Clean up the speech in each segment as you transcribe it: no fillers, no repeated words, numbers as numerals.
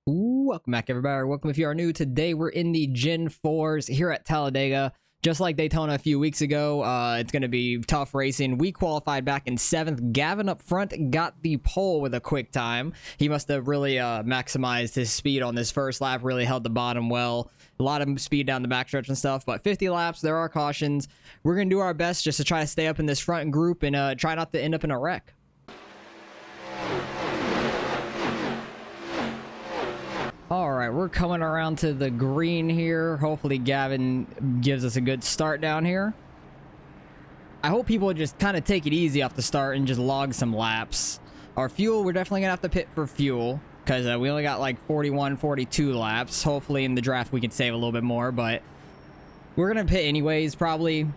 Welcome back, everybody. Welcome if you are new. Today we're in the Gen 4s here at Talladega. Just like Daytona a few weeks ago, it's going to be tough racing. We qualified back in 7th. Gavin up front got the pole with a quick time. He must have really maximized his speed on this first lap, really held the bottom well. A lot of speed down the backstretch and stuff, but 50 laps, there are cautions. We're going to do our best just to try to stay up in this front group and try not to end up in a wreck. All right, we're coming around to the green here. Hopefully Gavin gives us a good start down here. I hope people just kind of take it easy off the start and just log some laps. Our fuel, we're definitely going to have to pit for fuel because we only got like 41, 42 laps. Hopefully in the draft we can save a little bit more, but we're going to pit anyways probably.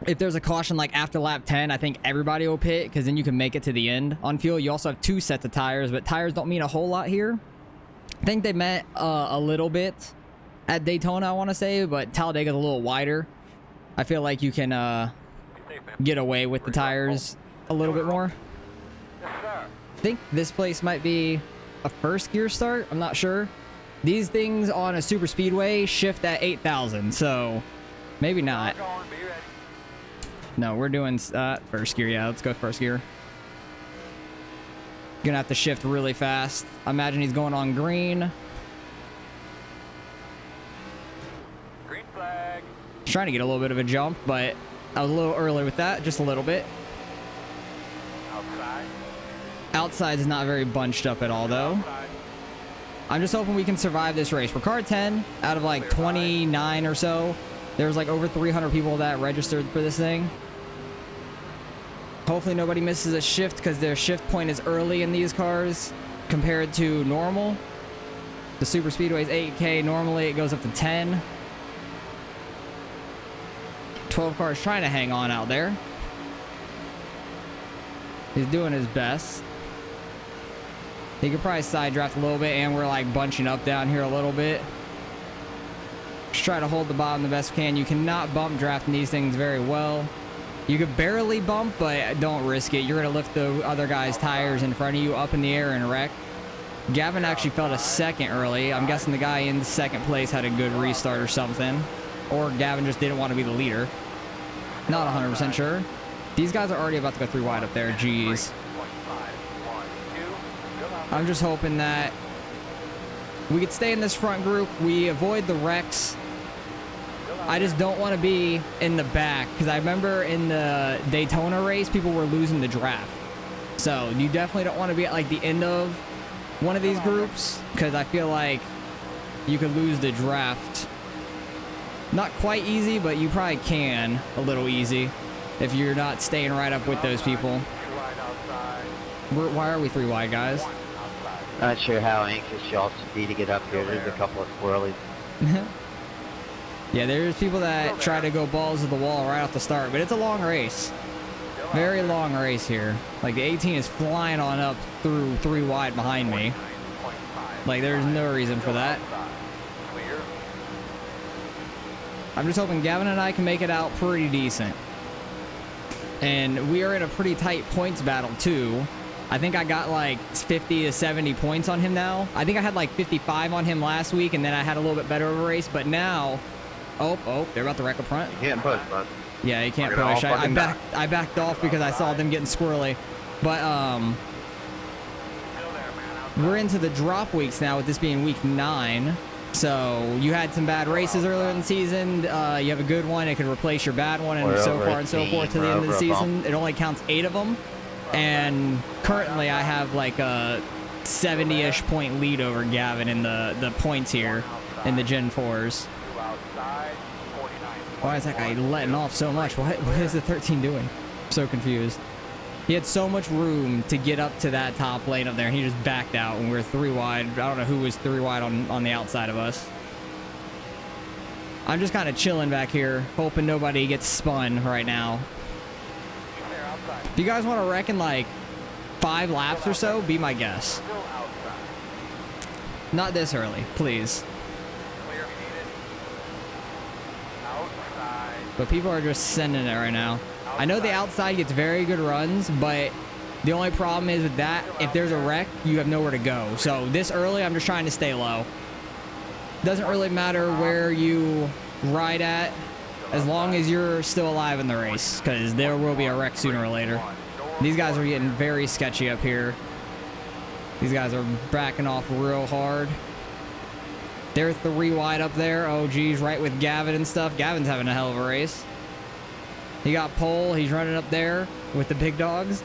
If there's a caution like after lap 10, I think everybody will pit because then you can make it to the end. On fuel, you also have 2 sets of tires, but tires don't mean a whole lot here. I think they meant a little bit at Daytona, I want to say, but Talladega's a little wider. I feel like you can get away with the tires a little bit more. I think this place might be a first gear start. I'm not sure. These things on a super speedway shift at 8,000, so maybe not. No, we're doing first gear. Yeah, let's go first gear. Gonna have to shift really fast. Imagine he's going on green. Green flag. Trying to get a little bit of a jump, but I was a little early with that, just a little bit. Outside. Outside is not very bunched up at all, though. Outside. I'm just hoping we can survive this race. We're car 10 out of like 29 or so. There's like over 300 people that registered for this thing. Hopefully nobody misses a shift because their shift point is early in these cars compared to normal. The super speedway is 8K. Normally it goes up to 10. 12 cars trying to hang on out there. He's doing his best. He could probably side draft a little bit, and we're like bunching up down here a little bit. Just try to hold the bottom the best we can. You cannot bump draft in these things very well. You could barely bump, but don't risk it. You're going to lift the other guy's tires in front of you up in the air and wreck. Gavin actually felt a second early. I'm guessing the guy in second place had a good restart or something. Or Gavin just didn't want to be the leader. Not 100% sure. These guys are already about to go 3 wide up there. Jeez. I'm just hoping that we could stay in this front group. We avoid the wrecks. I just don't want to be in the back because I remember in the Daytona race, people were losing the draft. So you definitely don't want to be at like the end of one of these groups because I feel like you could lose the draft. Not quite easy, but you probably can a little easy if you're not staying right up with those people. Why are we 3 wide, guys? Not sure how anxious y'all should be to get up here. There's a couple of squirrelies. Yeah, there's people that try to go balls to the wall right off the start, but it's a long race. Very long race here. Like, the 18 is flying on up through 3 wide behind me. Like, there's no reason for that. I'm just hoping Gavin and I can make it out pretty decent. And we are in a pretty tight points battle, too. I think I got like 50 to 70 points on him now. I think I had like 55 on him last week, and then I had a little bit better of a race, but now... Oh, they're about to wreck up front. You can't push, bud. Yeah, you can't push. I backed off because I saw them getting squirrely. But, we're into the drop weeks now with this being week 9. So, you had some bad races earlier in the season. You have a good one. It could replace your bad one and so far and so forth to the end of the season. It only counts 8 of them. And currently I have like a 70-ish point lead over Gavin in the points here in the Gen 4s. Why is that guy letting off so much? What is the 13 doing? I'm so confused. He had so much room to get up to that top lane up there, and he just backed out when we were 3 wide. I don't know who was 3 wide on the outside of us. I'm just kind of chilling back here, hoping nobody gets spun right now. If you guys want to wreck in like 5 laps or so, be my guest. Not this early, please. But people are just sending it right now. I know the outside gets very good runs, but The only problem is with that, if there's a wreck, you have nowhere to go. So this early, I'm just trying to stay low. Doesn't really matter where you ride at, as long as you're still alive in the race, because there will be a wreck sooner or later. These guys are getting very sketchy up here. These guys are backing off real hard. They're 3 wide up there. Oh, geez, right with Gavin and stuff. Gavin's having a hell of a race. He got pole. He's running up there with the big dogs.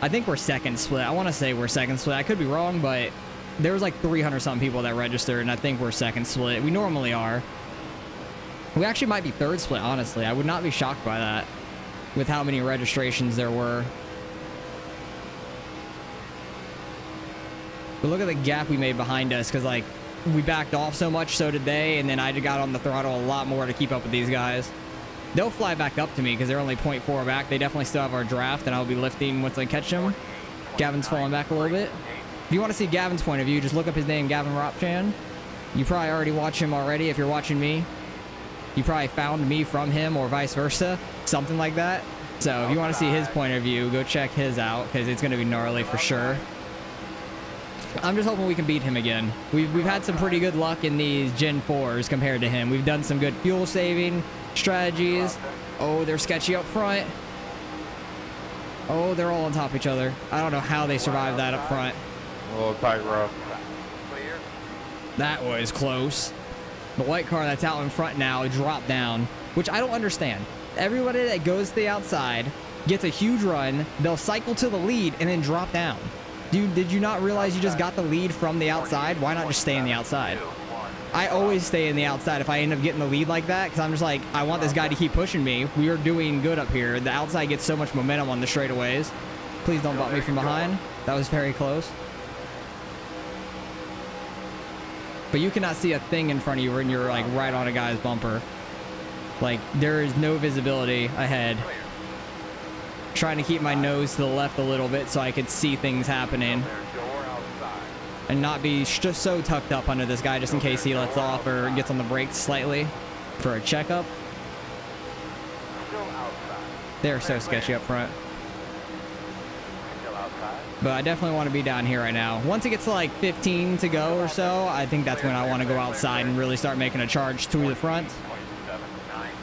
I think we're second split. I want to say we're second split. I could be wrong, but there was like 300-something people that registered, and I think we're second split. We normally are. We actually might be third split, honestly. I would not be shocked by that with how many registrations there were. But look at the gap we made behind us, because, like, we backed off so much, so did they, and then I got on the throttle a lot more to keep up with these guys. They'll fly back up to me because they're only 0.4 back. They definitely still have our draft, and I'll be lifting once I catch them. Gavin's falling back a little bit. If you want to see Gavin's point of view, just look up his name, Gavin Ropchan. You probably already watch him already if you're watching me. You probably found me from him or vice versa, something like that. So if you want to see his point of view, go check his out because it's going to be gnarly for sure. I'm just hoping we can beat him again. We've had some pretty good luck in these Gen 4s compared to him. We've done some good fuel saving strategies. Oh, they're sketchy up front. Oh, they're all on top of each other. I don't know how they survived that up front. A little tight rough. That was close. The white car that's out in front now dropped down, which I don't understand. Everybody that goes to the outside gets a huge run. They'll cycle to the lead and then drop down. Dude, did you not realize you just got the lead from the outside? Why not just stay in the outside? I always stay in the outside if I end up getting the lead like that, because I'm just like, I want this guy to keep pushing me. We are doing good up here. The outside gets so much momentum on the straightaways. Please don't bump me from behind. That was very close. But you cannot see a thing in front of you when you're like right on a guy's bumper. Like, there is no visibility ahead. Trying to keep my nose to the left a little bit so I could see things happening and not be just so tucked up under this guy just in case he lets off or gets on the brakes slightly for a checkup. They're so sketchy up front. But I definitely want to be down here right now. Once it gets to like 15 to go or so, I think that's when I want to go outside and really start making a charge through the front.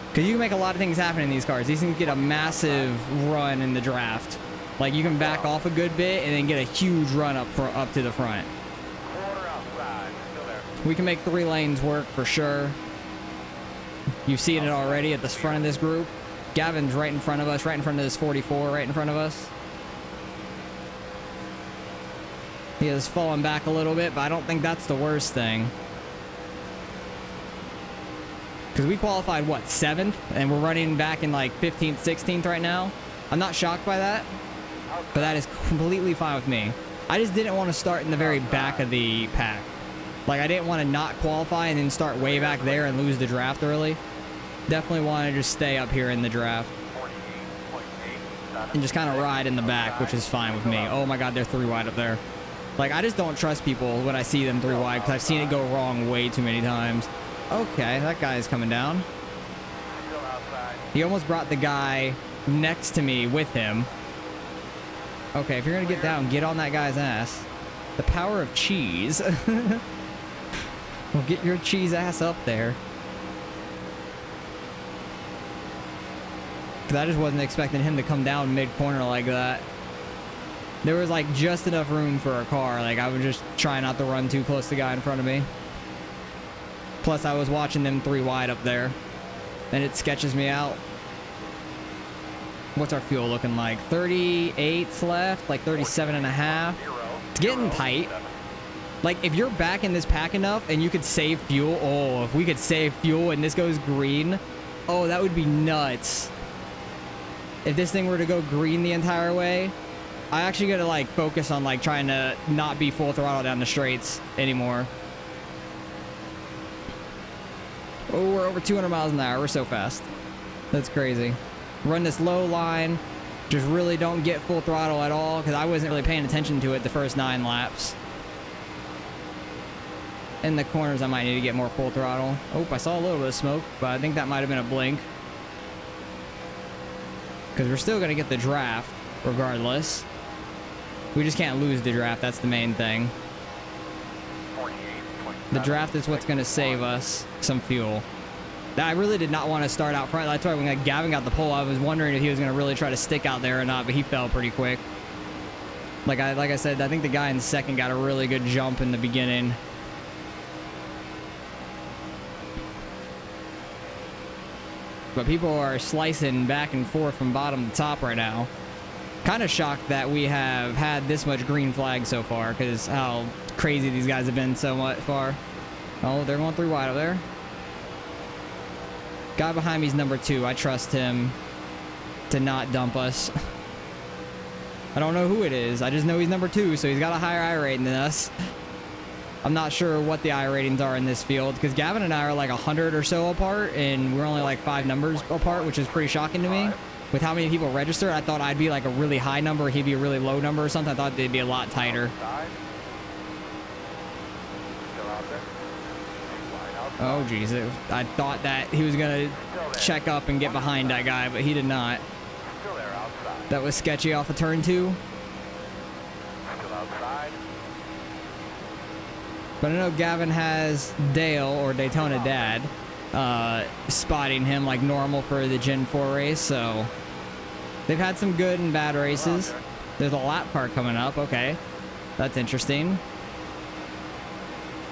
Because you can make a lot of things happen in these cars. These things get a massive run in the draft. Like, you can back off a good bit and then get a huge run up to the front. We can make 3 lanes work for sure. You've seen it already at the front of this group. Gavin's right in front of us, right in front of this 44, right in front of us. He has fallen back a little bit, but I don't think that's the worst thing. Because we qualified, what, 7th? And we're running back in like 15th, 16th right now. I'm not shocked by that, but that is completely fine with me. I just didn't want to start in the very back of the pack. Like, I didn't want to not qualify and then start way back there and lose the draft early. Definitely want to just stay up here in the draft. And just kind of ride in the back, which is fine with me. Oh my God, they're 3 wide up there. Like, I just don't trust people when I see them 3 wide because I've seen it go wrong way too many times. Okay, that guy is coming down. He almost brought the guy next to me with him. Okay, if you're going to get down, get on that guy's ass. The power of cheese. Well, get your cheese ass up there. Because I just wasn't expecting him to come down mid-corner like that. There was like just enough room for a car. Like, I was just trying not to run too close to the guy in front of me. Plus, I was watching them 3 wide up there. And it sketches me out. What's our fuel looking like? 38's left, like 37.5. It's getting tight. Like, if you're back in this pack enough and you could save fuel, oh, if we could save fuel and this goes green, oh, that would be nuts. If this thing were to go green the entire way, I actually gotta like focus on like trying to not be full throttle down the straights anymore. Oh, we're over 200 miles an hour. We're so fast. That's crazy. Run this low line. Just really don't get full throttle at all because I wasn't really paying attention to it the first 9 laps. In the corners, I might need to get more full throttle. Oh, I saw a little bit of smoke, but I think that might have been a blink. Because we're still going to get the draft regardless. We just can't lose the draft. That's the main thing. 48, The draft is what's going to save us some fuel. I really did not want to start out front. That's why when Gavin got the pole, I was wondering if he was going to really try to stick out there or not, but he fell pretty quick. Like I said, I think the guy in second got a really good jump in the beginning. But people are slicing back and forth from bottom to top right now. Kind of shocked that we have had this much green flag so far, because how crazy these guys have been so much far. Oh, they're going 3 wide over there. Guy behind me is number 2. I trust him to not dump us. I don't know who it is. I just know he's number 2, so he's got a higher I rating than us. I'm not sure what the I ratings are in this field, because Gavin and I are like 100 or so apart, and we're only like 5 numbers apart, which is pretty shocking to me. With how many people registered, I thought I'd be like a really high number, he'd be a really low number or something. I thought they'd be a lot tighter. Oh, geez. I thought that he was going to check up and get behind that guy, but he did not. That was sketchy off of turn 2. But I know Gavin has Dale, or Daytona Dad, spotting him like normal for the Gen 4 race, so they've had some good and bad races. There's a lap car coming up. Okay, that's interesting.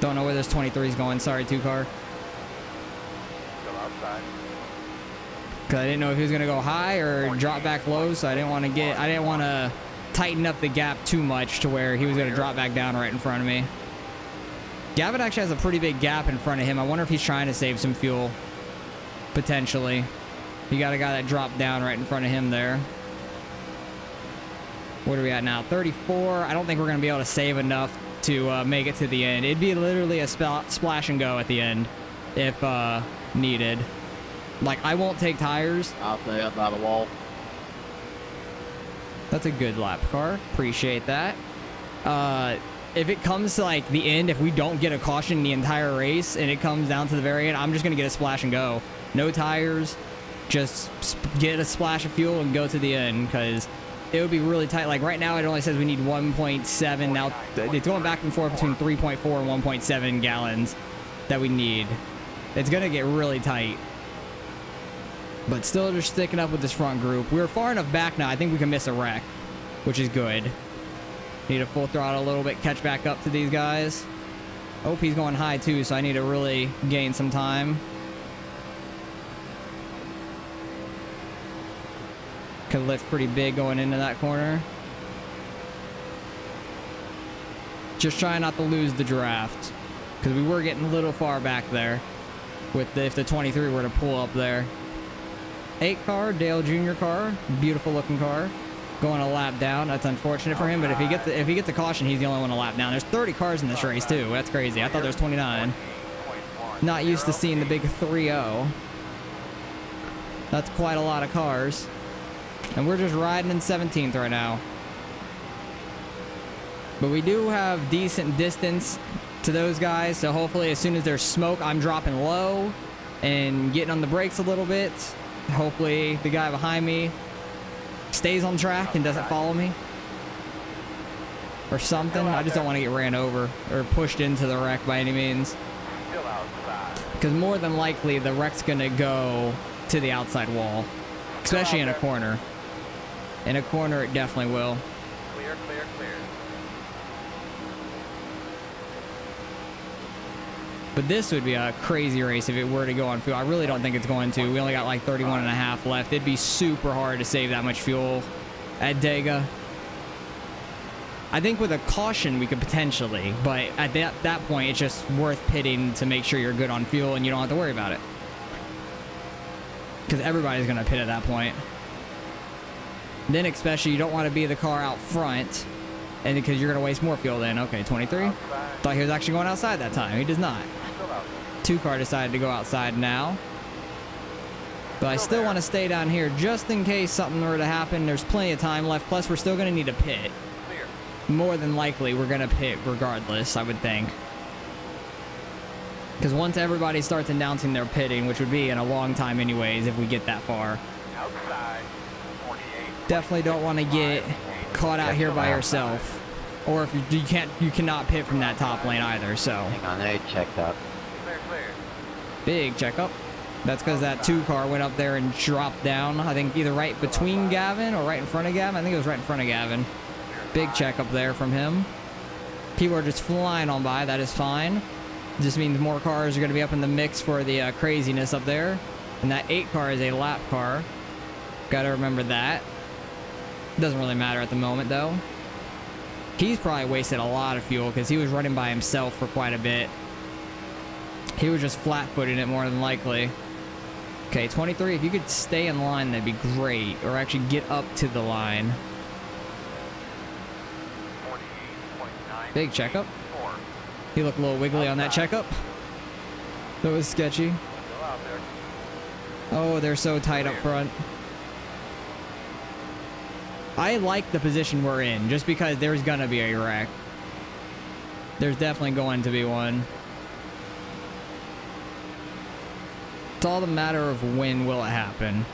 Don't know where this 23 is going. Sorry, 2 car. Because I didn't know if he was gonna go high or drop back low, so I didn't want to tighten up the gap too much to where he was gonna drop back down right in front of me. Gavin actually has a pretty big gap in front of him. I wonder if he's trying to save some fuel. Potentially. You got a guy that dropped down right in front of him there. What are we at now? 34. I don't think we're going to be able to save enough to make it to the end. It'd be literally a splash and go at the end if needed. Like, I won't take tires. I'll stay up by the wall. That's a good lap car. Appreciate that. If it comes to like the end, if we don't get a caution the entire race and it comes down to the very end, I'm just gonna get a splash and go. No tires, just get a splash of fuel and go to the end, because it would be really tight. Like right now it only says we need 1.7. Now it's going back and forth between 3.4 and 1.7 gallons that we need. It's gonna get really tight. But still just sticking up with this front group. We're far enough back now, I think we can miss a wreck, which is good. Need to full throttle a little bit, catch back up to these guys. Oh, he's going high too, so I need to really gain some time. Could lift pretty big going into that corner. Just trying not to lose the draft, because we were getting a little far back there with if the 23 were to pull up there. 8 car, Dale Jr. car, beautiful looking car. Going a lap down. That's unfortunate for him, but if he gets a caution, he's the only one a lap down. There's 30 cars in this race too. That's crazy. I thought there was 29. Not used to seeing the big 3-0. That's quite a lot of cars. And we're just riding in 17th right now. But we do have decent distance to those guys, so hopefully as soon as there's smoke, I'm dropping low and getting on the brakes a little bit. Hopefully the guy behind me stays on track and doesn't follow me or something. I just don't want to get ran over or pushed into the wreck by any means, because more than likely the wreck's gonna go to the outside wall, especially in a corner. In a corner it definitely will. Clear, clear, clear. But this would be a crazy race if it were to go on fuel. I really don't think it's going to. We only got like 31 and a half left. It'd be super hard to save that much fuel at Dega. I think with a caution we could potentially, but at that point it's just worth pitting to make sure you're good on fuel and you don't have to worry about it, because everybody's going to pit at that point. Then especially you don't want to be the car out front, and because you're going to waste more fuel then. Okay, 23. Thought he was actually going outside that time. He does not. 2 car decided to go outside now. But I still want to stay down here just in case something were to happen. There's plenty of time left. Plus, we're still going to need a pit. More than likely, we're going to pit regardless, I would think. Because once everybody starts announcing their pitting, which would be in a long time anyways if we get that far. Outside. 48. Definitely don't want to get caught out here by yourself. Or if you cannot pit from that top lane either, so. Hang on, they checked up. Clear, clear. Big checkup. That's because that 2 car went up there and dropped down. I think either right between Gavin or right in front of Gavin. I think it was right in front of Gavin. Big checkup there from him. People are just flying on by. That is fine. Just means more cars are going to be up in the mix for the craziness up there. And that 8 car is a lap car. Got to remember that. Doesn't really matter at the moment, though. He's probably wasted a lot of fuel because he was running by himself for quite a bit. He was just flat-footing it more than likely. Okay, 23, if you could stay in line, that'd be great. Or actually get up to the line. 48.9. Big checkup. 4. He looked a little wiggly on that checkup. That was sketchy. Still out there. Oh, they're so tight up front. I like the position we're in, just because there's gonna be a wreck. There's definitely going to be one. It's all the matter of when will it happen.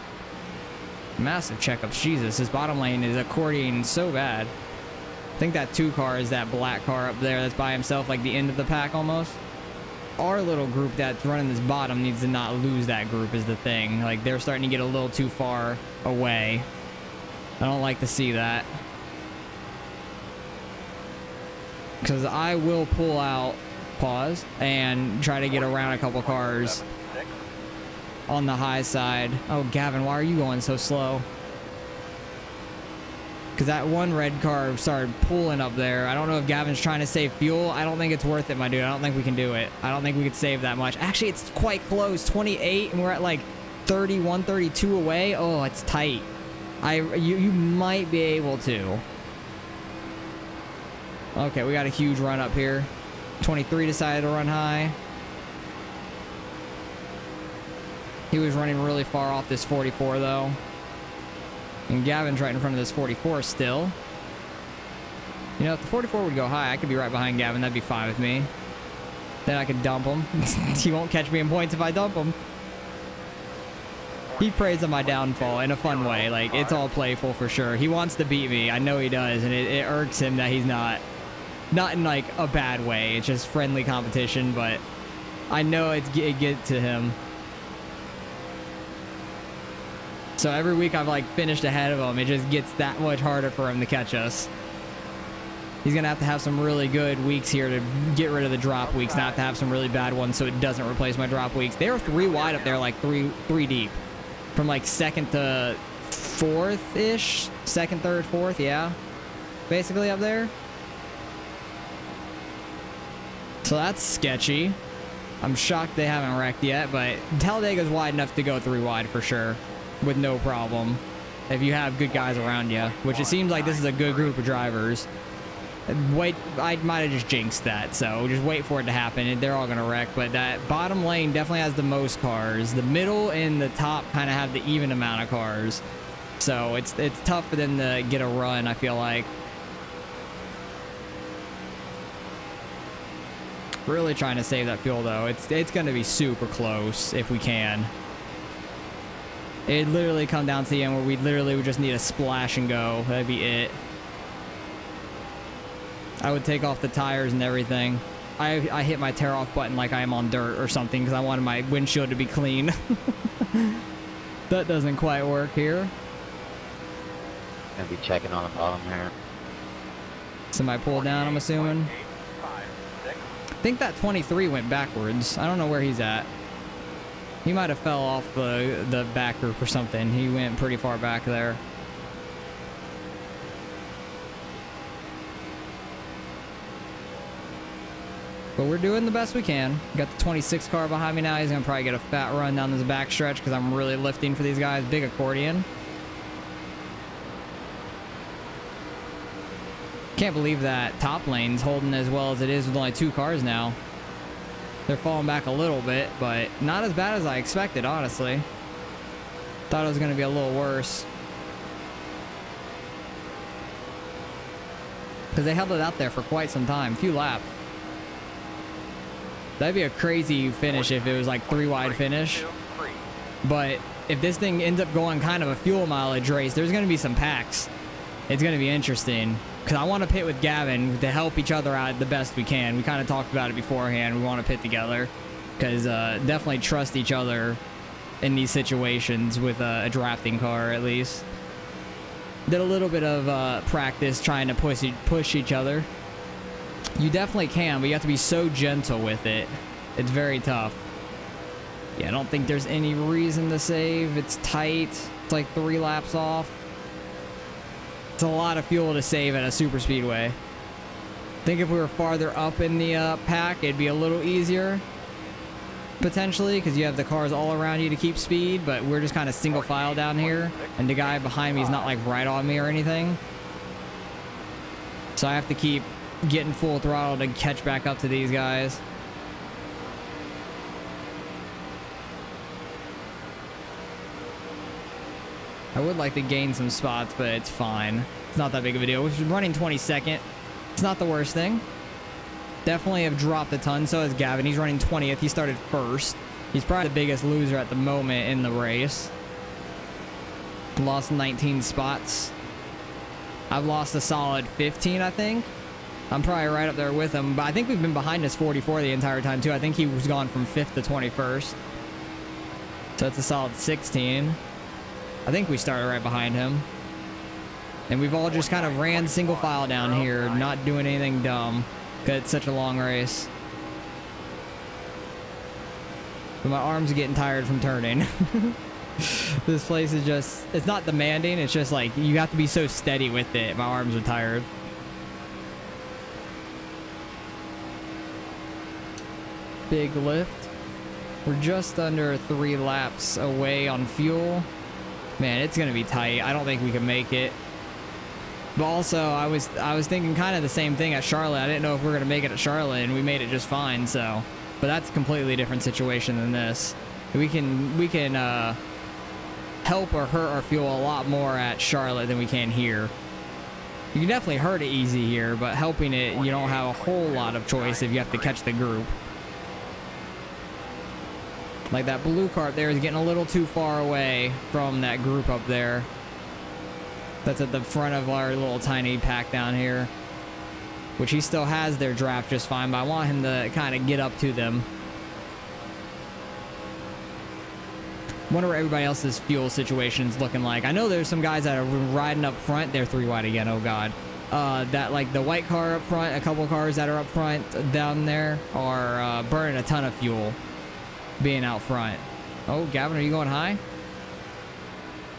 Massive checkups. Jesus, this bottom lane is accordioning so bad. I think that 2 car is that black car up there that's by himself, like the end of the pack almost. Our little group that's running this bottom needs to not lose that group is the thing. Like, they're starting to get a little too far away. I don't like to see that. Because I will pull out, pause, and try to get around a couple cars on the high side. Oh, Gavin, why are you going so slow? Because that one red car started pulling up there. I don't know if Gavin's trying to save fuel. I don't think it's worth it, my dude. I don't think we can do it. I don't think we could save that much. Actually, it's quite close. 28, and we're at like 31, 32 away. Oh, it's tight. You might be able to. Okay, we got a huge run up here. 23 decided to run high. He was running really far off this 44 though. And Gavin's right in front of this 44 still. You know, if the 44 would go high, I could be right behind Gavin. That'd be fine with me. Then I could dump him. He won't catch me in points if I dump him. He preys on my downfall in a fun way. Like, it's all playful for sure. He wants to beat me. I know he does, and it irks him that he's not in like a bad way. It's just friendly competition, but I know it gets to him. So every week I've like finished ahead of him. It just gets that much harder for him to catch us. He's gonna have some really good weeks here to get rid of the drop weeks, not to have some really bad ones, so it doesn't replace my drop weeks. They were 3 wide up there, like three deep. From like 2nd to 4th-ish. 2nd, 3rd, 4th, yeah. Basically up there. So that's sketchy. I'm shocked they haven't wrecked yet, but Talladega's wide enough to go 3 wide for sure. With no problem. If you have good guys around you. Which it seems like this is a good group of drivers. Wait, I might have just jinxed that, so just wait for it to happen and they're all gonna wreck. But that bottom lane definitely has the most cars. The middle and the top kind of have the even amount of cars, so it's tough for them to get a run, I feel like. Really trying to save that fuel though. It's gonna be super close if we can. It'd literally come down to the end where we literally would just need a splash and go. That'd be it. I would take off the tires and everything. I hit my tear off button like I am on dirt or something because I wanted my windshield to be clean. That doesn't quite work here. Gonna be checking on the bottom here. Somebody pulled down, I'm assuming. I think that 23 went backwards. I don't know where he's at. He might have fell off the back group or something. He went pretty far back there. But we're doing the best we can. Got the 26 car behind me now. He's going to probably get a fat run down this back stretch because I'm really lifting for these guys. Big accordion. Can't believe that top lane's holding as well as it is with only 2 cars now. They're falling back a little bit, but not as bad as I expected, honestly. Thought it was going to be a little worse. Because they held it out there for quite some time. A few laps. That'd be a crazy finish if it was like 3 wide finish. But if this thing ends up going kind of a fuel mileage race, there's going to be some packs. it's going to be interesting because I want to pit with Gavin to help each other out the best we can. We kind of talked about it beforehand. We want to pit together because definitely trust each other in these situations with a drafting car, at least. Did a little bit of practice trying to push each other. You definitely can, but you have to be so gentle with it. It's very tough. Yeah, I don't think there's any reason to save. It's tight. It's like 3 laps off. It's a lot of fuel to save at a super speedway. I think if we were farther up in the pack, it'd be a little easier. Potentially, because you have the cars all around you to keep speed, but we're just kind of single file down here, and the guy behind me is not like right on me or anything. So I have to keep getting full throttle to catch back up to these guys. I would like to gain some spots, but it's fine. It's not that big of a deal. We're running 22nd. It's not the worst thing. Definitely have dropped a ton. So has Gavin. He's running 20th. He started first. He's probably the biggest loser at the moment in the race. Lost 19 spots. I've lost a solid 15, I think. I'm probably right up there with him. But I think we've been behind us 44 the entire time, too. I think he was gone from 5th to 21st. So it's a solid 16. I think we started right behind him. And we've all just kind of ran single file down here, not doing anything dumb. Because it's such a long race. But my arms are getting tired from turning. This place is just, it's not demanding, it's just like, you have to be so steady with it. My arms are tired. Big lift. We're just under 3 laps away on fuel. Man, it's gonna be tight. I don't think we can make it. But also, I was thinking kind of the same thing at Charlotte. I didn't know if we were gonna make it at Charlotte, and we made it just fine. So, but that's a completely different situation than this. We can help or hurt our fuel a lot more at Charlotte than we can here. You can definitely hurt it easy here, but helping it, you don't have a whole lot of choice if you have to catch the group. Like that blue car up there is getting a little too far away from that group up there. That's at the front of our little tiny pack down here. Which he still has their draft just fine, but I want him to kind of get up to them. Wonder what everybody else's fuel situation's looking like. I know there's some guys that are riding up front. They're 3 wide again, oh god. That like the white car up front, a couple cars that are up front down there are burning a ton of fuel being out front. Oh, Gavin, are you going high?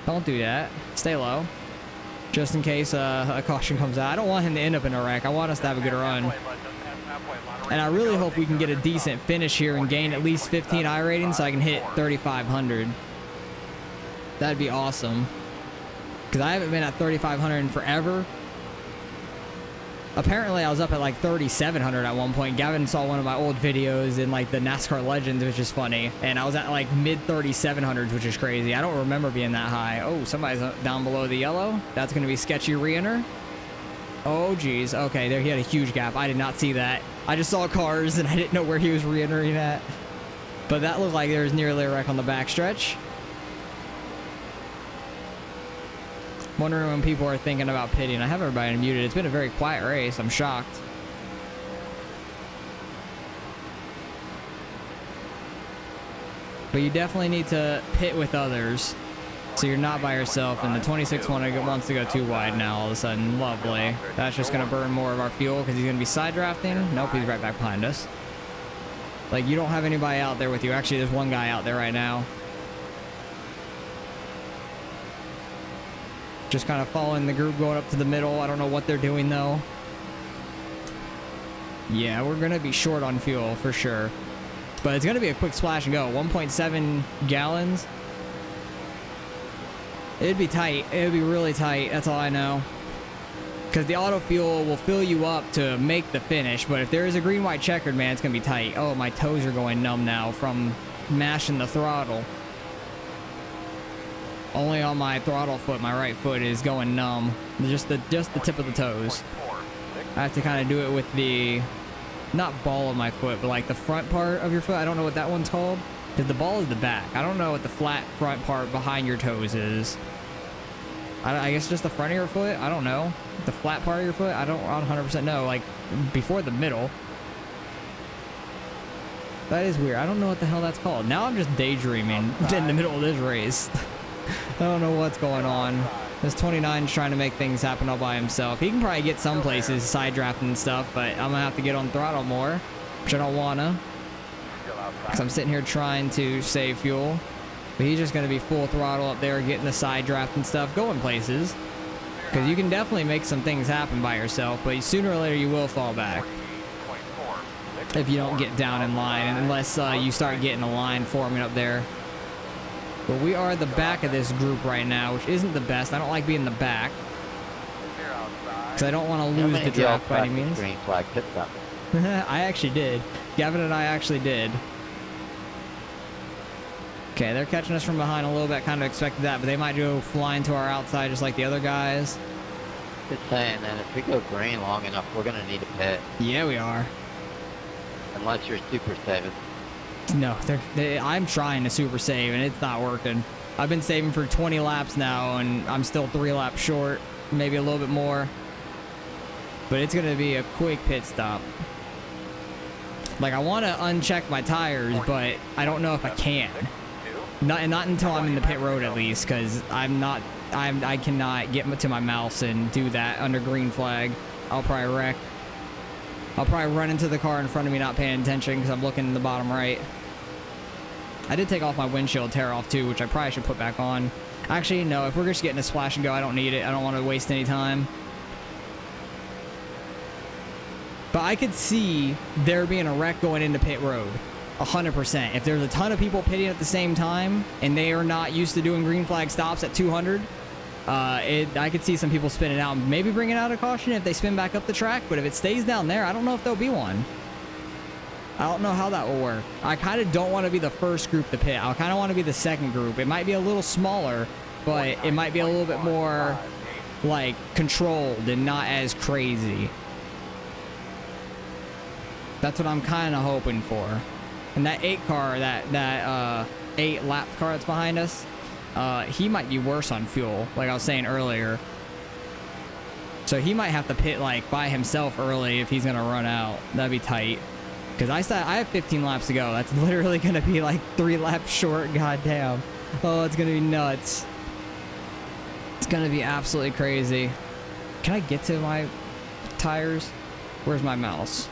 Don't do that. Stay low. Just in case a caution comes out. I don't want him to end up in a wreck. I want us to have a good run. And I really hope we can get a decent finish here and gain at least 15 iRatings so I can hit 3,500. That'd be awesome. Because I haven't been at 3,500 in forever. Apparently I was up at like 3,700 at one point. Gavin saw one of my old videos in like the NASCAR Legends, which is funny. And I was at like mid 3,700s, which is crazy. I don't remember being that high. Oh, somebody's down below the yellow. That's going to be sketchy re-enter. Oh, geez. Okay, there he had a huge gap. I did not see that. I just saw cars and I didn't know where he was re-entering at. But that looked like there was nearly a wreck on the backstretch. Wondering when people are thinking about pitting. I have everybody muted. It's been a very quiet race. I'm shocked. But you definitely need to pit with others, so you're not by yourself. And the 26 wants to go too wide now all of a sudden. Lovely. That's just going to burn more of our fuel because he's going to be side drafting. Nope, he's right back behind us. Like, you don't have anybody out there with you. Actually, there's one guy out there right now. Just kind of following the group, going up to the middle. I don't know what they're doing, though. Yeah, we're going to be short on fuel for sure. But it's going to be a quick splash and go. 1.7 gallons. It'd be tight. It would be really tight. That's all I know. Because the auto fuel will fill you up to make the finish. But if there is a green-white checkered, man, it's going to be tight. Oh, my toes are going numb now from mashing the throttle. Only on my throttle foot, my right foot is going numb. Just the tip of the toes. I have to kind of do it with the, not ball of my foot, but like the front part of your foot. I don't know what that one's called. Because the ball is the back. I don't know what the flat front part behind your toes is. I guess just the front of your foot. I don't know. The flat part of your foot. I don't 100% know. Like before the middle. That is weird. I don't know what the hell that's called. Now I'm just daydreaming in the middle of this race. I don't know what's going on. This 29's trying to make things happen all by himself. He can probably get some places side drafting and stuff, but I'm gonna have to get on throttle more, which I don't wanna. Because I'm sitting here trying to save fuel. But he's just gonna be full throttle up there, getting the side draft and stuff, going places. Because you can definitely make some things happen by yourself, but sooner or later you will fall back. If you don't get down in line, unless you start getting a line forming up there. But we are the back of this group right now, which isn't the best. I don't like being the back. Because I don't want to lose the draft by any means. Green flag pit stop. I actually did. Gavin and I actually did. Okay, they're catching us from behind a little bit. Kind of expected that, but they might go flying to our outside just like the other guys. Just saying, then if we go green long enough, we're going to need a pit. Yeah, we are. Unless you're super saving. No, I'm trying to super save, and it's not working. I've been saving for 20 laps now, and I'm still 3 laps short. Maybe a little bit more. But it's going to be a quick pit stop. Like, I want to uncheck my tires, but I don't know if I can. Not until I'm in the pit road, at least, because I cannot get to my mouse and do that under green flag. I'll probably wreck. I'll probably run into the car in front of me not paying attention because I'm looking in the bottom right. I did take off my windshield tear off too, which I probably should put back on. Actually, no, if we're just getting a splash and go, I don't need it. I don't want to waste any time. But I could see there being a wreck going into pit road. 100%. If there's a ton of people pitting at the same time and they are not used to doing green flag stops at 200, I could see some people spinning out and maybe bringing out a caution if they spin back up the track. But if it stays down there, I don't know if there'll be one. I don't know how that will work. I kind of don't want to be the first group to pit. I kind of want to be the second group. It might be a little smaller, but it might be a little bit more like controlled and not as crazy. That's what I'm kind of hoping for. And that 8 car, that 8 lap car that's behind us, he might be worse on fuel, like I was saying earlier. So he might have to pit like by himself early if he's gonna run out. That'd be tight. Because I have 15 laps to go. That's literally gonna be like 3 laps short. Goddamn. Oh, it's gonna be nuts. It's gonna be absolutely crazy. Can I get to my tires? Where's my mouse?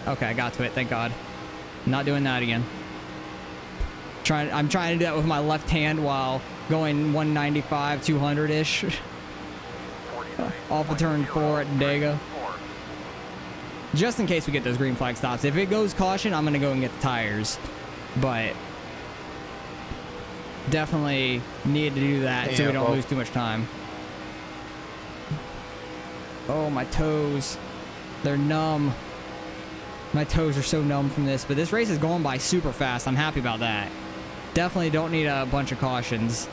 Okay, I got to it. Thank God. Not doing that again. I'm trying to do that with my left hand while going 195, 200-ish. Off of turn 4 at Talladega. Just in case we get those green flag stops. If it goes caution, I'm going to go and get the tires. But definitely need to do that so we don't lose too much time. Oh, my toes. They're numb. My toes are so numb from this, but this race is going by super fast. I'm happy about that. Definitely don't need a bunch of cautions.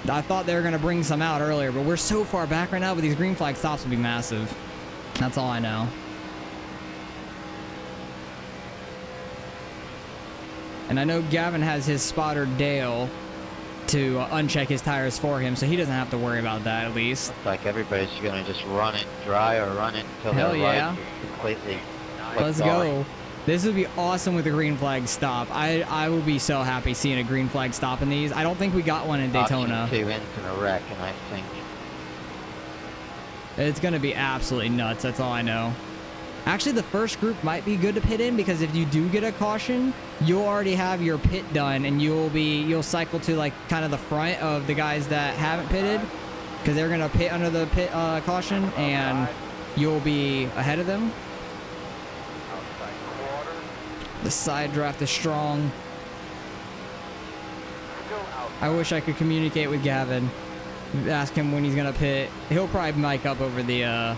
I thought they were going to bring some out earlier, but we're so far back right now, but these green flag stops will be massive. That's all I know. And I know Gavin has his spotter Dale to uncheck his tires for him, so he doesn't have to worry about that at least. Looks like everybody's going to just run it dry or run it until Hell they're yeah. right completely. Let's go. This would be awesome with a green flag stop. I will be so happy seeing a green flag stop in these. I don't think we got one in Daytona. Option 2 ends in a wreck, and I think It's going to be absolutely nuts. That's all I know. Actually, the first group might be good to pit in because if you do get a caution, you'll already have your pit done and you'll cycle to like kind of the front of the guys that haven't pitted because they're going to pit under the pit caution and you'll be ahead of them. The side draft is strong. I wish I could communicate with Gavin. Ask him when he's going to pit. He'll probably mic up over the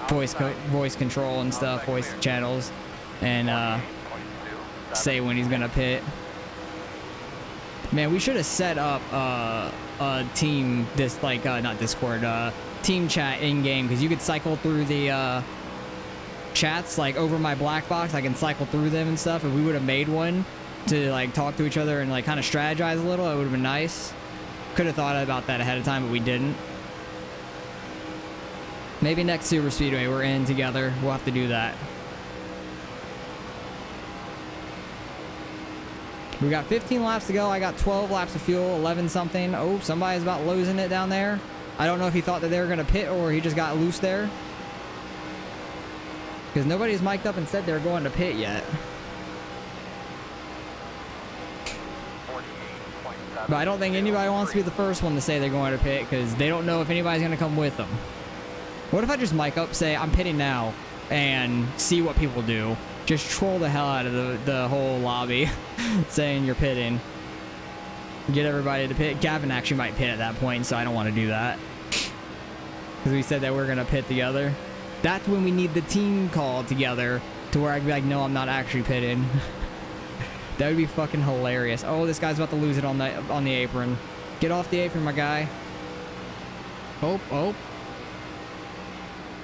voice control and stuff, voice channels, and say when he's gonna pit. Man, we should have set up a team not Discord, team chat in game because you could cycle through the chats like over my black box. I can cycle through them and stuff. If we would have made one to like talk to each other and like kind of strategize a little, it would have been nice. Could have thought about that ahead of time, but we didn't. Maybe next Super Speedway we're in together. We'll have to do that. We got 15 laps to go. I got 12 laps of fuel, 11 something. Oh, somebody's about losing it down there. I don't know if he thought that they were going to pit or he just got loose there. Because nobody's mic'd up and said they're going to pit yet. But I don't think anybody wants to be the first one to say they're going to pit because they don't know if anybody's going to come with them. What if I just mic up, say I'm pitting now, and see what people do? Just troll the hell out of the whole lobby saying you're pitting. Get everybody to pit. Gavin actually might pit at that point, so I don't want to do that. Because we said that we're going to pit together. That's when we need the team call together to where I can be like, no, I'm not actually pitting. That would be fucking hilarious. Oh, this guy's about to lose it on the apron. Get off the apron, my guy. Oh, oh.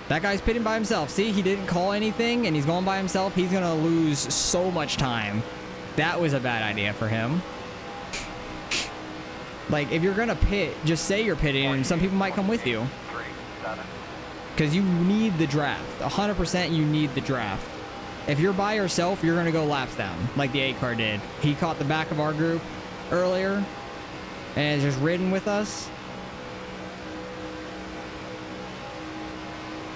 That guy's pitting by himself. See, he didn't call anything, and he's going by himself. He's going to lose so much time. That was a bad idea for him. Like, if you're going to pit, just say you're pitting, and some people might come with you. Because you need the draft. 100% you need the draft. If you're by yourself, you're going to go laps down, like the 8 car did. He caught the back of our group earlier, and is just ridden with us.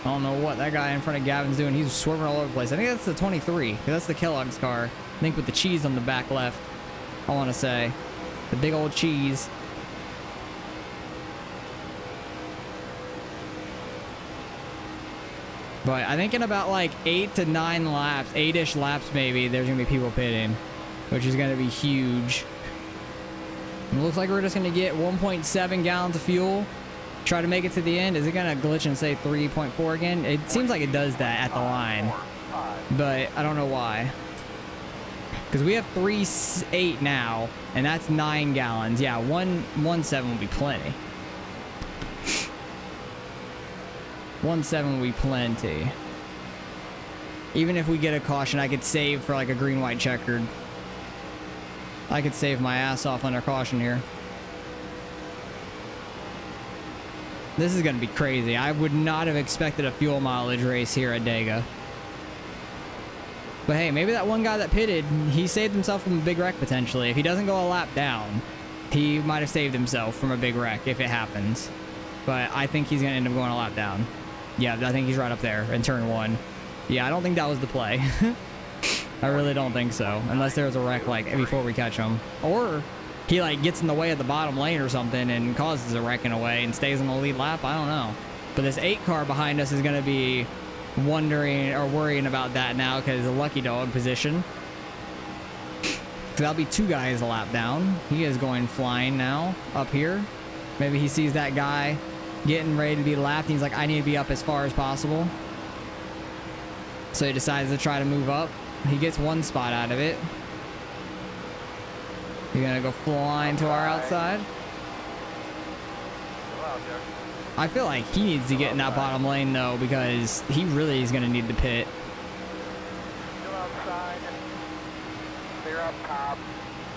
I don't know what that guy in front of Gavin's doing. He's swerving all over the place. I think that's the 23. That's the Kellogg's car. I think with the cheese on the back left, I want to say. The big old cheese. But I think in about like 8 to 9 laps, 8-ish laps maybe, there's going to be people pitting, which is going to be huge. It looks like we're just going to get 1.7 gallons of fuel. Try to make it to the end. Is it going to glitch and say 3.4 again? It seems like it does that at the line, but I don't know why. Because we have 3.8 now, and that's 9 gallons. Yeah, 1.7 will be plenty. 1.7 will be plenty. Even if we get a caution, I could save for like a green-white checkered. I could save my ass off under caution here. This is going to be crazy. I would not have expected a fuel mileage race here at Dega. But hey, maybe that one guy that pitted, he saved himself from a big wreck potentially. If he doesn't go a lap down, he might have saved himself from a big wreck if it happens. But I think he's going to end up going a lap down. Yeah, I think he's right up there in turn 1. Yeah, I don't think that was the play. I really don't think so. Unless there's a wreck like before we catch him. Or he like gets in the way of the bottom lane or something and causes a wreck in a way and stays on the lead lap. I don't know. But this 8 car behind us is going to be wondering or worrying about that now because it's a lucky dog position. So that'll be 2 guys a lap down. He is going flying now up here. Maybe he sees that guy getting ready to be lapped. And he's like, I need to be up as far as possible. So he decides to try to move up. He gets 1 spot out of it. You're gonna go flying to our outside. I feel like he needs to get in that bottom lane though, because he really is gonna need the pit.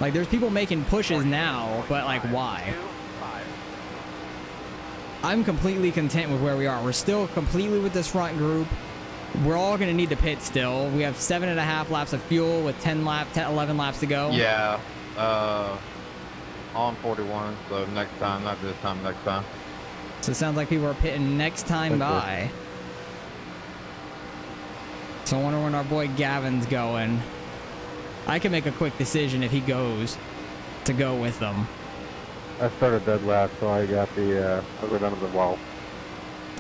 Like there's people making pushes now, but like why? I'm completely content with where we are. We're still completely with this front group. We're all gonna need the pit still. We have 7.5 laps of fuel with 11 laps to go. Yeah. On 41, so next time, not this time, next time. So it sounds like people are pitting next time by. So I wonder when our boy Gavin's going. I can make a quick decision if he goes to go with them. I started dead last, so I got the, I went under the wall.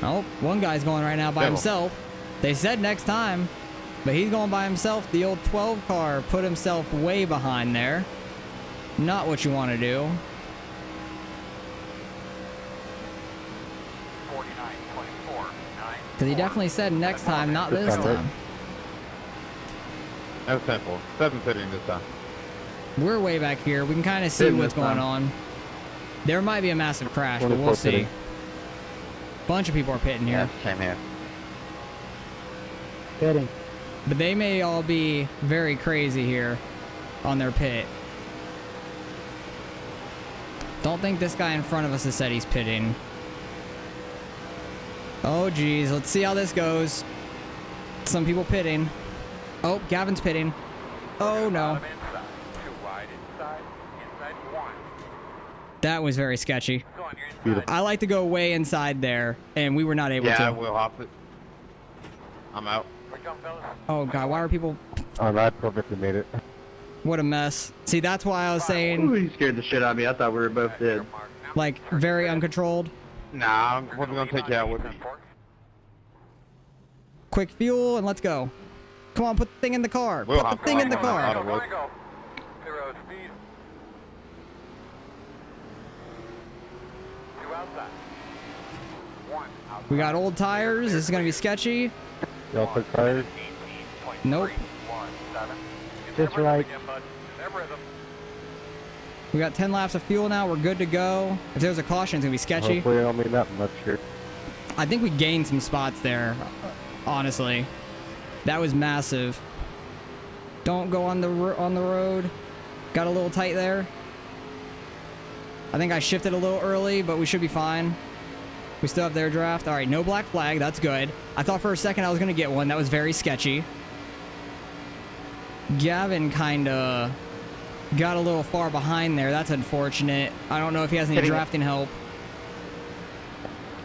Oh, one guy's going right now by himself. They said next time, but he's going by himself. The old 12 car put himself way behind there. Not what you want to do. 49.4. Because he definitely said next time, not this time. That's simple. 7 pitting this time. We're way back here. We can kind of see what's going on. There might be a massive crash, but we'll see. Bunch of people are pitting here. Yeah, same here. Pitting. But they may all be very crazy here on their pit. Don't think this guy in front of us has said he's pitting. Oh, geez. Let's see how this goes. Some people pitting. Oh, Gavin's pitting. Oh, no. Bottom inside. Too wide inside. Inside one. That was very sketchy. Go on, you're inside. I like to go way inside there, and we were not able Yeah, to. we'll hop it. I'm out. Here we come, fellas. Oh, God. Why are people... Oh, I perfectly made it. What a mess. See, that's why I was Ooh, saying, he scared the shit out of me. I thought we were both dead. like, very uncontrolled. Nah, we're gonna take you out with me. Quick fuel, and let's go. Come on, put the thing in the car. We'll Put hop the thing in the on car. auto. Go. Zero speed. Two outside. One outside. We got old tires. This is going to be sketchy. Y'all took tires? Nope. 18.317. Just right. We got 10 laps of fuel now. We're good to go. If there's a caution, it's going to be sketchy. Hopefully I don't mean that much here. I think we gained some spots there, honestly. That was massive. Don't go on the road. Got a little tight there. I think I shifted a little early, but we should be fine. We still have their draft. All right, no black flag. That's good. I thought for a second I was going to get one. That was very sketchy. Gavin kind of got a little far behind there. That's unfortunate. I don't know if he has any Hitting it. drafting help.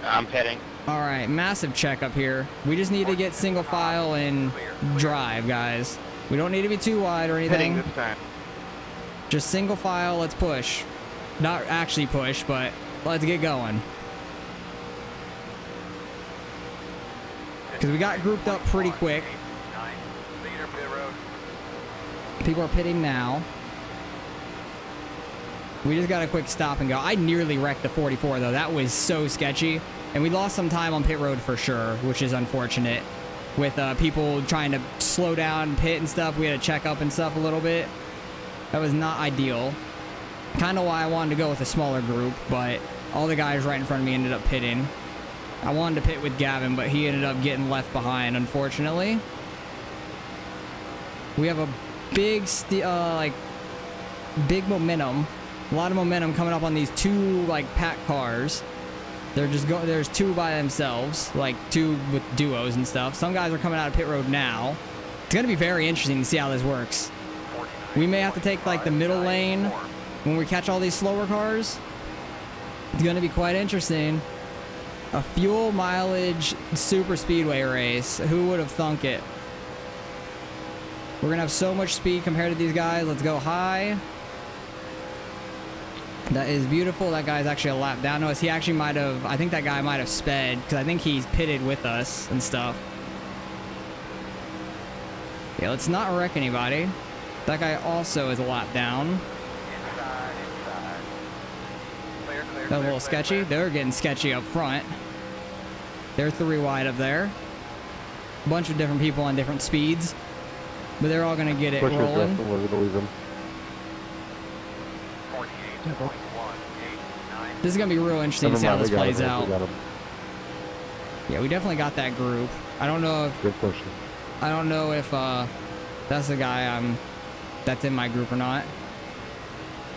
I'm pitting. All right, massive check up here. We just need to get single file and drive, guys. We don't need to be too wide or Hitting anything. this time. Just single file, let's push. Not actually push, but let's get going. Because we got grouped up pretty quick. People are pitting now. We just got a quick stop and go. I nearly wrecked the 44, though. That was so sketchy. And we lost some time on pit road for sure, which is unfortunate. With people trying to slow down, pit and stuff. We had to check up and stuff a little bit. That was not ideal. Kind of why I wanted to go with a smaller group, but all the guys right in front of me ended up pitting. I wanted to pit with Gavin, but he ended up getting left behind, unfortunately. We have a big, big momentum. A lot of momentum coming up on these two, like, pack cars. They're just going. There's two by themselves, like two with duos and stuff. Some guys are coming out of pit road now. It's gonna be very interesting to see how this works. We may have to take like the middle lane when we catch all these slower cars. It's gonna be quite interesting. A fuel mileage super speedway race. Who would have thunk it? We're gonna have so much speed compared to these guys. Let's go high. That is beautiful. That guy's actually a lap down to us. He actually might have, I think that guy might have sped because I think he's pitted with us and stuff. Yeah, let's not wreck anybody. That guy also is a lap down. That was a little sketchy. They're getting sketchy up front. They're 3 wide up there. Bunch of different people on different speeds. But they're all going to get it rolling. This is going to be real interesting to see how this plays out. Yeah, we definitely got that group. I don't know if... Good question. I don't know if that's the guy that's in my group or not.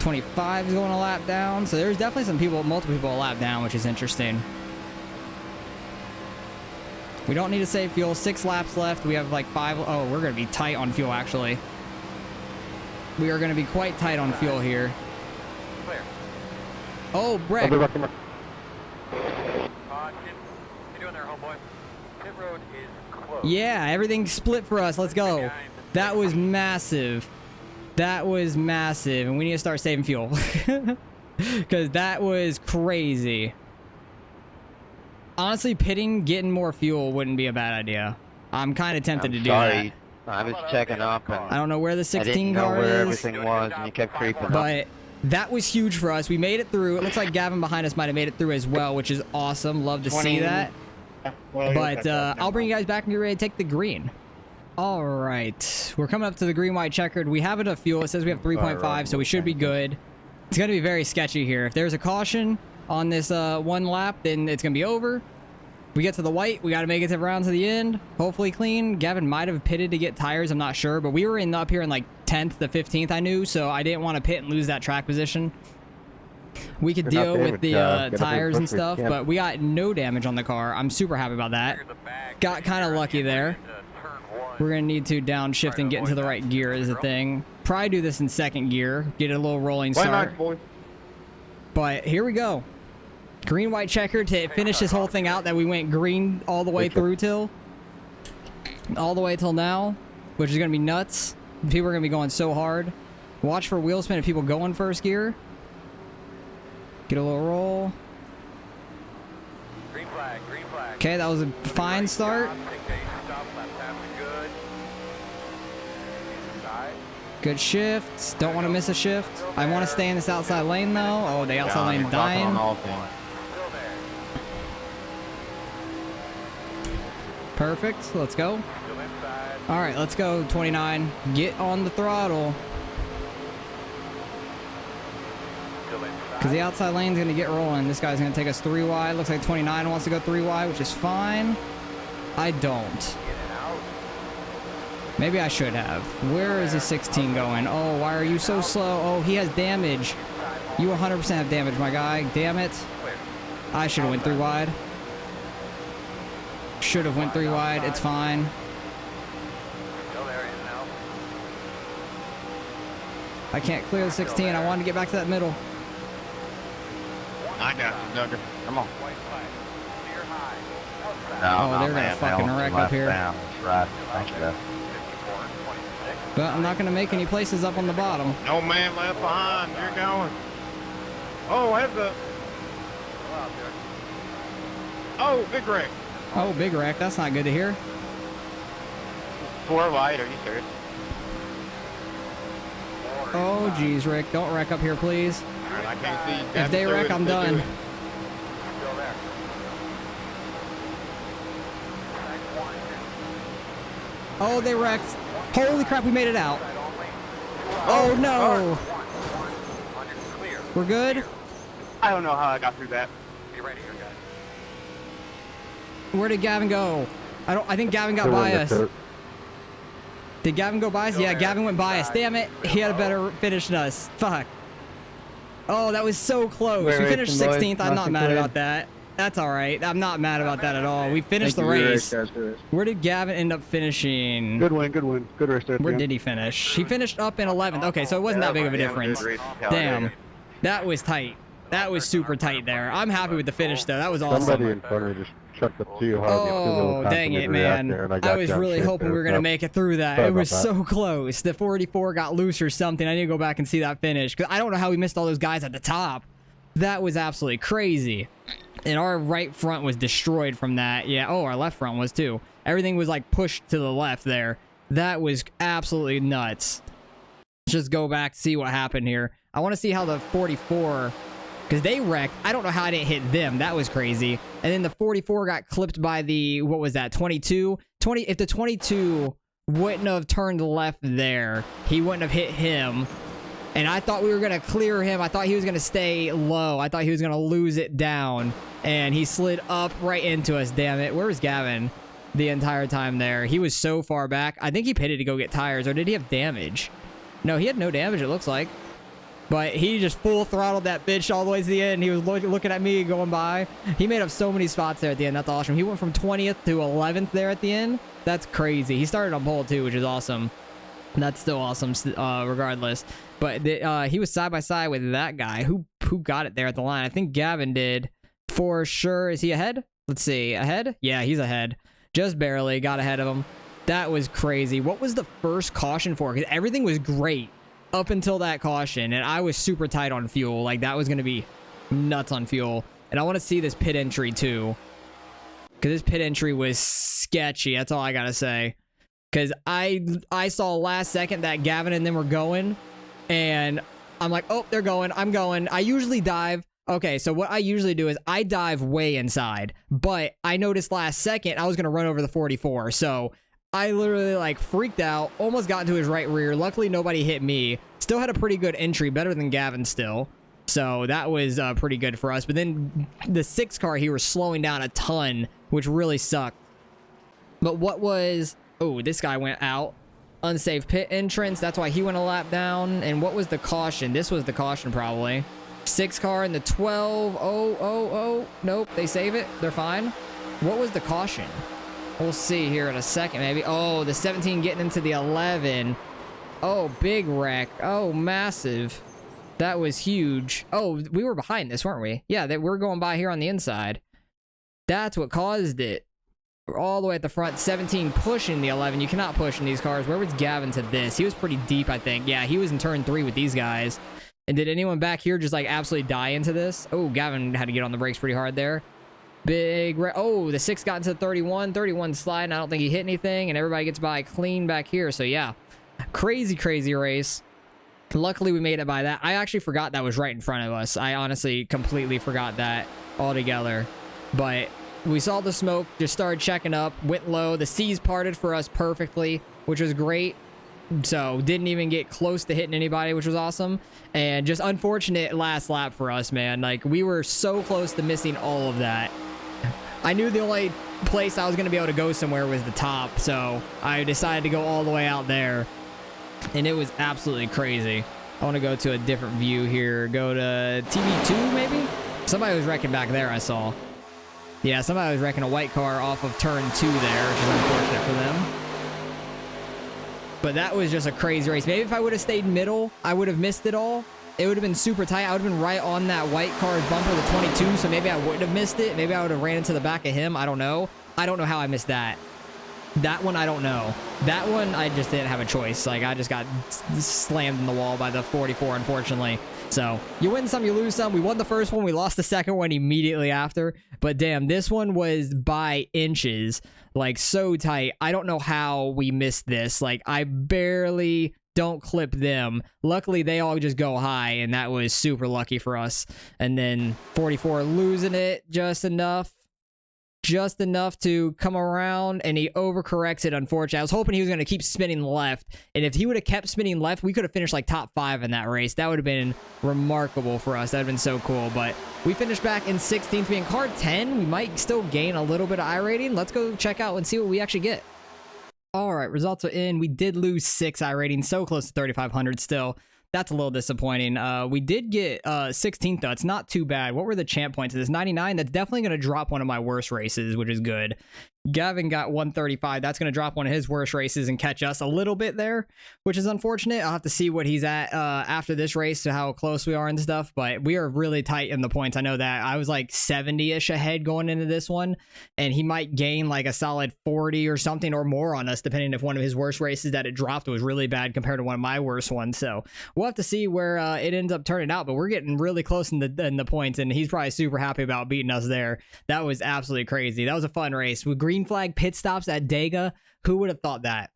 25 is going a lap down. So there's definitely some people, multiple people a lap down, which is interesting. We don't need to save fuel. 6 laps left. We have like 5. Oh, we're going to be tight on fuel, actually. We are going to be quite tight on fuel here. Clear. Oh, Breck. You doing there, homeboy? Pit road is closed. Yeah, everything's split for us. Let's go. That was massive. That was massive. And we need to start saving fuel. Because that was crazy. Honestly, pitting, getting more fuel wouldn't be a bad idea. I'm kind of tempted to do that. I was checking up and I don't know where the I 16 didn't know car where is. everything was and you kept creeping up. But that was huge for us. We made it through. It looks like Gavin behind us might have made it through as well, which is awesome. Love to see that. But I'll bring you guys back and get ready to take the green. All right. We're coming up to the green, white, checkered. We have enough fuel. It says we have 3.5, so we should be good. It's going to be very sketchy here. If there's a caution on this one lap, then it's going to be over. We get to the white. We got to make it around to the end. Hopefully clean. Gavin might have pitted to get tires. I'm not sure. But we were up here in like 10th to 15th, I knew. So I didn't want to pit and lose that track position. we could You're not deal with the damaged, get up tires here and quick, stuff, yeah. but we got no damage on the car. I'm super happy about that. Got kind of lucky there. We're gonna need to downshift and get into the right gear is the thing. Probably do this in second gear, get a little rolling Play start. nice, boys. But here we go. Green, white checker to finish this whole thing out that we went green all the way through till. All the way till now, which is gonna be nuts. People are gonna be going so hard. Watch for wheel spin if people go in first gear. Get a little roll. Green flag, green flag. Okay, that was a fine start. Good shifts. Don't want to miss a shift. I want to stay in this outside lane though. Oh, the outside lane On dying. all things. Perfect. Let's go. All right, let's go. 29. Get on the throttle. Because the outside lane's going to get rolling. This guy's going to take us 3 wide. Looks like 29 wants to go 3 wide, which is fine. I don't. Maybe I should have. Where is the 16 going? Oh, why are you so slow? Oh, he has damage. You 100% have damage, my guy. Damn it. I should have went 3 wide. Should have went 3 wide. It's fine. I can't clear the 16. I wanted to get back to that middle. I got you, Duggar. Come on. Oh, they're gonna fucking wreck up here. Right. Thank you. But I'm not going to make any places up on the bottom. No man left behind. You're going. Oh, heads up. Oh, big wreck. Oh, big wreck. That's not good to hear. 4 wide. Are you serious? Oh, geez, Rick. Don't wreck up here, please. Alright, I can't see. If they wreck, I'm done. Oh, they wrecked. Holy crap, we made it out. Oh, no. We're good? I don't know how I got through that. Be ready here, guys. Where did Gavin go? I think Gavin got by us. Did Gavin go by us? Yeah, Gavin went by us. Damn it. He had a better finish than us. Fuck. Oh, that was so close. We finished 16th. I'm not mad about that. That's all right. I'm not mad about that at all. We finished the race. Where did Gavin end up finishing? Good win, good win. Good race there. Where did he finish? He finished up in 11th. Okay, so it wasn't that big of a difference. Damn. That was tight. That was super tight there. I'm happy with the finish, though. That was awesome. Somebody in front of me just chucked up too hard. Oh, dang it, man. I was really hoping we were going to make it through that. It was so close. The 44 got loose or something. I need to go back and see that finish because I don't know how we missed all those guys at the top. That was absolutely crazy. And our right front was destroyed from that. Yeah, oh, our left front was too. Everything was like pushed to the left there. That was absolutely nuts. Let's just go back, see what happened here. I want to see how the 44... because they wrecked. I don't know how I didn't hit them. That was crazy. And then the 44 got clipped by the, what was that, 22? If the 22 wouldn't have turned left there, he wouldn't have hit him. And I thought we were going to clear him. I thought he was going to stay low. I thought he was going to lose it down. And he slid up right into us. Damn it. Where was Gavin the entire time there? He was so far back. I think he pitted to go get tires. Or did he have damage? No, he had no damage, it looks like. But he just full throttled that bitch all the way to the end. He was looking at me going by. He made up so many spots there at the end. That's awesome. He went from 20th to 11th there at the end. That's crazy. He started on pole too, which is awesome. That's still awesome regardless. But he was side by side with that guy. Who got it there at the line? I think Gavin did for sure. Is he ahead? Let's see. Ahead? Yeah, he's ahead. Just barely got ahead of him. That was crazy. What was the first caution for? Because everything was great up until that caution, and I was super tight on fuel. Like, that was going to be nuts on fuel. And I want to see this pit entry, too. Because this pit entry was sketchy. That's all I got to say. Because I saw last second that Gavin and them were going, and I'm like, oh, they're going. I'm going. I usually dive. Okay, so what I usually do is I dive way inside. But I noticed last second I was going to run over the 44. So I literally like freaked out, almost got into his right rear. Luckily, nobody hit me. Still had a pretty good entry, better than Gavin still. So that was pretty good for us. But then the 6 car, he was slowing down a ton, which really sucked. But what was... Oh, this guy went out. Unsafe pit entrance. That's why he went a lap down. And what was the caution? This was the caution probably. 6 car in the 12. Oh. Nope, they save it. They're fine. What was the caution? We'll see here in a second, maybe. Oh, the 17 getting into the 11. Oh, big wreck. Oh, massive. That was huge. Oh, we were behind this, weren't we? Yeah, we're going by here on the inside. That's what caused it. We're all the way at the front. 17 pushing the 11. You cannot push in these cars. Where was Gavin to this? He was pretty deep, I think. Yeah, he was in turn 3 with these guys. And did anyone back here just, like, absolutely die into this? Oh, Gavin had to get on the brakes pretty hard there. Big oh, the 6 got into the 31. 31 sliding. I don't think he hit anything. And everybody gets by clean back here. So, yeah. Crazy race. Luckily, we made it by that. I actually forgot that was right in front of us. I honestly completely forgot that altogether. But we saw the smoke, just started checking up, went low. The seas parted for us perfectly, which was great. So, didn't even get close to hitting anybody, which was awesome. And just unfortunate last lap for us, man. Like, we were so close to missing all of that. I knew the only place I was going to be able to go somewhere was the top. So, I decided to go all the way out there. And it was absolutely crazy. I want to go to a different view here. Go to TV2, maybe? Somebody was wrecking back there, I saw. Yeah, somebody was wrecking a white car off of turn 2 there, which is unfortunate for them. But that was just a crazy race. Maybe if I would have stayed middle, I would have missed it all. It would have been super tight. I would have been right on that white car's bumper, the 22, so maybe I wouldn't have missed it. Maybe I would have ran into the back of him. I don't know. I don't know how I missed that. That one, I don't know. That one, I just didn't have a choice. Like, I just got slammed in the wall by the 44, unfortunately. So, you win some, you lose some. We won the first one. We lost the second one immediately after. But damn, this one was by inches. Like, so tight. I don't know how we missed this. Like, I barely don't clip them. Luckily, they all just go high, and that was super lucky for us. And then 44 losing it just enough. Just enough to come around, and he overcorrects it, unfortunately. I was hoping he was going to keep spinning left, and if he would have kept spinning left, we could have finished like top 5 in that race. That would have been remarkable for us. That would have been so cool, but we finished back in 16th. Being car 10, we might still gain a little bit of iRating. Let's go check out and see what we actually get. All right, results are in. We did lose 6 iRating, so close to 3,500 still. That's a little disappointing. We did get 16th, though. It's not too bad. What were the champ points of this? 99. That's definitely going to drop one of my worst races, which is good. Gavin got 135. That's going to drop one of his worst races and catch us a little bit there, which is unfortunate. I'll have to see what he's at after this race, so how close we are and stuff. But we are really tight in the points. I know that. I was like 70-ish ahead going into this one, and he might gain like a solid 40 or something or more on us, depending if one of his worst races that it dropped was really bad compared to one of my worst ones. So we'll have to see where it ends up turning out. But we're getting really close in the points, and he's probably super happy about beating us there. That was absolutely crazy. That was a fun race with green flag pit stops at Dega. Who would have thought that?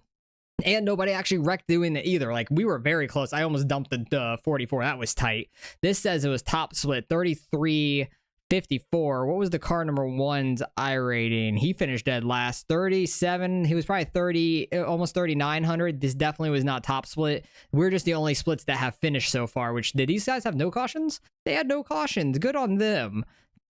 And nobody actually wrecked doing it either. Like, we were very close. I almost dumped the 44. That was tight. This says it was top split 33-54. What was the car number 1's iRating? He finished dead last. 37. He was probably 30, almost 3,900. This definitely was not top split. We're just the only splits that have finished so far, which, did these guys have no cautions? They had no cautions. Good on them.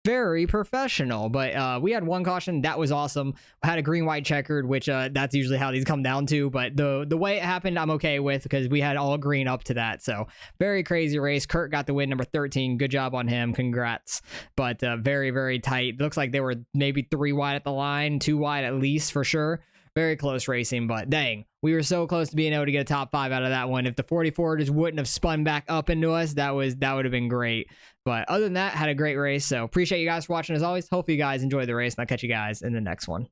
Very professional. But we had one caution. That was awesome. Had a green-white checkered, which that's usually how these come down to. But the way it happened, I'm okay with, because we had all green up to that. So very crazy race. Kurt got the win, number 13. Good job on him. Congrats. But very, very tight. Looks like they were maybe 3 wide at the line, 2 wide at least for sure. Very close racing, but dang, we were so close to being able to get a top 5 out of that one. If the 44 just wouldn't have spun back up into us, that would have been great. But other than that, had a great race. So appreciate you guys for watching as always. Hope you guys enjoyed the race, and I'll catch you guys in the next one.